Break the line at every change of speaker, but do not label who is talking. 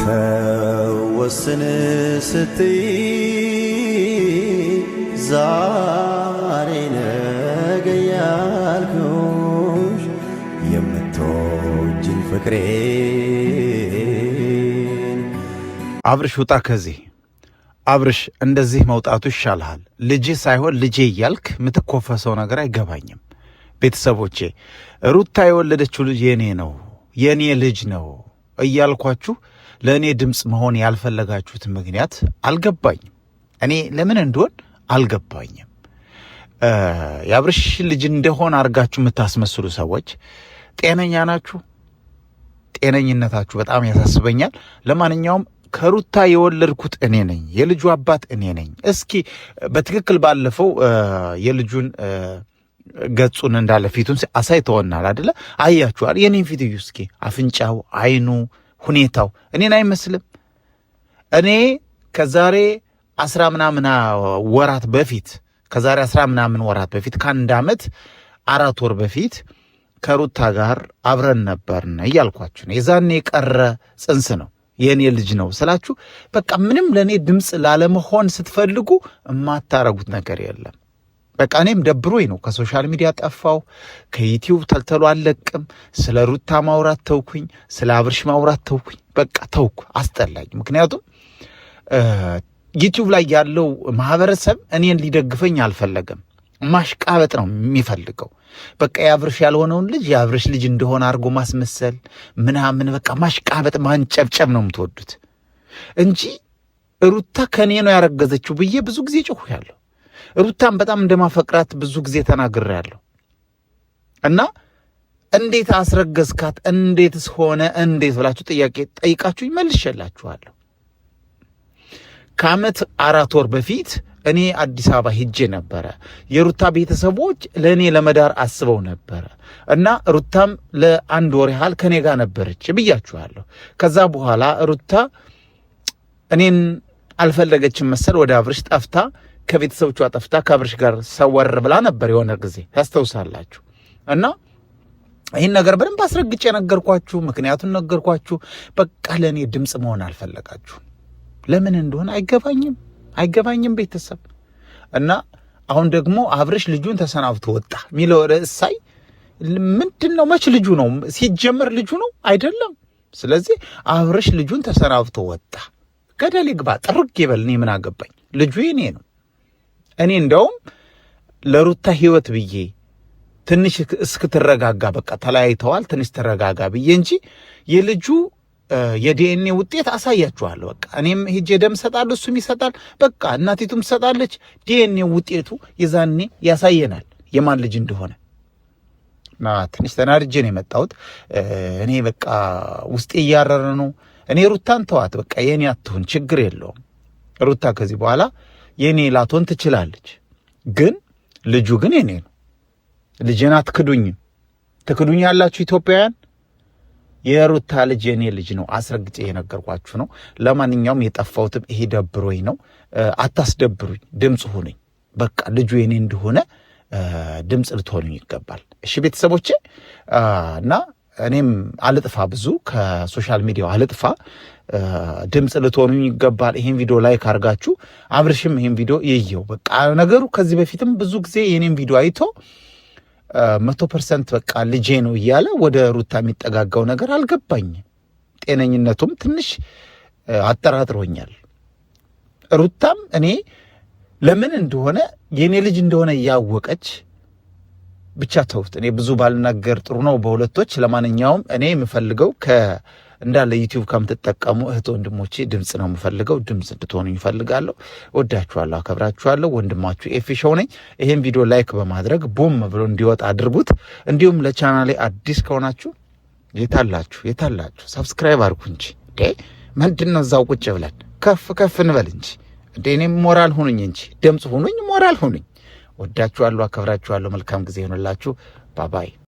ተወስን ስትይ ዛሬ ነገ ያልኩሽ የምትወጂኝ ፍቅሬን
አብርሽ ውጣ ከዚህ። አብርሽ እንደዚህ መውጣቱ ይሻልሃል። ልጄ ሳይሆን ልጄ እያልክ የምትኮፈሰው ነገር አይገባኝም። ቤተሰቦቼ ሩታ የወለደችው ልጅ የኔ ነው የኔ ልጅ ነው እያልኳችሁ ለእኔ ድምፅ መሆን ያልፈለጋችሁት ምክንያት አልገባኝም። እኔ ለምን እንደሆን አልገባኝም። የአብርሽ ልጅ እንደሆን አድርጋችሁ የምታስመስሉ ሰዎች ጤነኛ ናችሁ? ጤነኝነታችሁ በጣም ያሳስበኛል። ለማንኛውም ከሩታ የወለድኩት እኔ ነኝ፣ የልጁ አባት እኔ ነኝ። እስኪ በትክክል ባለፈው የልጁን ገጹን እንዳለ ፊቱን አሳይተውናል አይደለ? አያችኋል? የኔን ፊት እዩ እስኪ። አፍንጫው፣ አይኑ፣ ሁኔታው እኔን አይመስልም? እኔ ከዛሬ 10 ምናምን ወራት በፊት ከ1 ዓመት 4 ወር በፊት ከሩታ ጋር አብረን ነበርን እያልኳችሁ ነው። የዛኔ የቀረ ጽንስ ነው የኔ ልጅ ነው ስላችሁ በቃ ምንም ለእኔ ድምፅ ላለመሆን ስትፈልጉ የማታረጉት ነገር የለም። በቃ እኔም ደብሮኝ ነው ከሶሻል ሚዲያ ጠፋው፣ ከዩቲዩብ ተልተሎ አለቅም። ስለ ሩታ ማውራት ተውኩኝ፣ ስለ አብርሽ ማውራት ተውኩኝ። በቃ ተውኩ፣ አስጠላኝ። ምክንያቱም ዩቲዩብ ላይ ያለው ማህበረሰብ እኔን ሊደግፈኝ አልፈለገም። ማሽቃበጥ ነው የሚፈልገው። በቃ የአብርሽ ያልሆነውን ልጅ የአብርሽ ልጅ እንደሆነ አድርጎ ማስመሰል ምናምን፣ በቃ ማሽቃበጥ ማንጨብጨብ ነው የምትወዱት እንጂ ሩታ ከኔ ነው ያረገዘችው ብዬ ብዙ ጊዜ ጮኽያለሁ። ሩታን በጣም እንደማፈቅራት ብዙ ጊዜ ተናግሬያለሁ። እና እንዴት አስረገዝካት እንዴትስ ሆነ እንዴት ብላችሁ ጥያቄ ጠይቃችሁ ይመልሼላችኋለሁ። ከዓመት 4 ወር በፊት እኔ አዲስ አበባ ሄጄ ነበረ። የሩታ ቤተሰቦች ለእኔ ለመዳር አስበው ነበረ እና ሩታም ለ1 ወር ያህል ከኔ ጋር ነበረች ብያችኋለሁ። ከዛ በኋላ ሩታ እኔን አልፈለገችም መሰል ወደ አብርሽ ጠፍታ፣ ከቤተሰቦቿ ጠፍታ ከአብርሽ ጋር ሰወር ብላ ነበር የሆነ ጊዜ ታስታውሳላችሁ። እና ይህን ነገር በደንብ አስረግጬ ነገርኳችሁ፣ ምክንያቱን ነገርኳችሁ። በቃ ለእኔ ድምፅ መሆን አልፈለጋችሁ። ለምን እንደሆነ አይገባኝም ቤተሰብ። እና አሁን ደግሞ አብርሽ ልጁን ተሰናብቶ ወጣ የሚለው ርዕስ ሳይ ምንድን ነው? መች ልጁ ነው? ሲጀመር ልጁ ነው አይደለም። ስለዚህ አብርሽ ልጁን ተሰናብቶ ወጣ። ገደል ይግባ፣ ጥርግ ይበል። እኔ ምን አገባኝ? ልጁ የኔ ነው። እኔ እንደውም ለሩታ ህይወት ብዬ ትንሽ እስክትረጋጋ፣ በቃ ተለያይተዋል፣ ትንሽ ተረጋጋ ብዬ እንጂ የልጁ የዲኤንኤ ውጤት አሳያችኋለሁ። በቃ እኔም ሄጄ ደም ሰጣለሁ፣ እሱም ይሰጣል፣ በቃ እናቲቱም ትሰጣለች። ዲኤንኤ ውጤቱ የዛኔ ያሳየናል የማን ልጅ እንደሆነ። እና ትንሽ ተናድጄ ነው የመጣሁት። እኔ በቃ ውስጤ እያረረ ነው። እኔ ሩታን ተዋት፣ በቃ የኔ አትሁን፣ ችግር የለውም። ሩታ ከዚህ በኋላ የኔ ላትሆን ትችላለች፣ ግን ልጁ ግን የኔ ነው። ልጄን አትክዱኝም። ትክዱኛላችሁ ኢትዮጵያውያን። የሩታ ልጅ የኔ ልጅ ነው፣ አስረግጬ የነገርኳችሁ ነው። ለማንኛውም የጠፋሁትም ይሄ ደብሮኝ ነው። አታስደብሩኝ፣ ድምፅ ሁኑኝ። በቃ ልጁ የኔ እንደሆነ ድምፅ ልትሆኑኝ ይገባል። እሺ ቤተሰቦቼ። እና እኔም አልጥፋ፣ ብዙ ከሶሻል ሚዲያው አልጥፋ፣ ድምፅ ልትሆኑኝ ይገባል። ይሄን ቪዲዮ ላይክ አድርጋችሁ አብርሽም ይሄን ቪዲዮ ይየው። በቃ ነገሩ ከዚህ በፊትም ብዙ ጊዜ የኔን ቪዲዮ አይቶ 100% በቃ ልጄ ነው እያለ ወደ ሩታ የሚጠጋጋው ነገር አልገባኝም። ጤነኝነቱም ትንሽ አጠራጥሮኛል። ሩታም እኔ ለምን እንደሆነ የኔ ልጅ እንደሆነ እያወቀች ብቻ ተውት። እኔ ብዙ ባልናገር ጥሩ ነው በሁለቶች። ለማንኛውም እኔ የምፈልገው እንዳለ ዩቲዩብ ከምትጠቀሙ እህት ወንድሞቼ ድምፅ ነው የምፈልገው። ድምፅ እንድትሆኑ ይፈልጋለሁ። ወዳችኋለሁ፣ አከብራችኋለሁ። ወንድማችሁ ኤፊ ሾው ነኝ። ይሄን ቪዲዮ ላይክ በማድረግ ቡም ብሎ እንዲወጣ አድርጉት። እንዲሁም ለቻናሌ አዲስ ከሆናችሁ የታላችሁ ሰብስክራይብ አድርጉ እንጂ ምንድን ነው እዛው ቁጭ ብለን ከፍ እንበል እንጂ እኔም ሞራል ሁኑኝ እንጂ ድምፅ ሁኑኝ፣ ሞራል ሁኑኝ። ወዳችኋለሁ፣ አከብራችኋለሁ። መልካም ጊዜ ይሆንላችሁ። ባባይ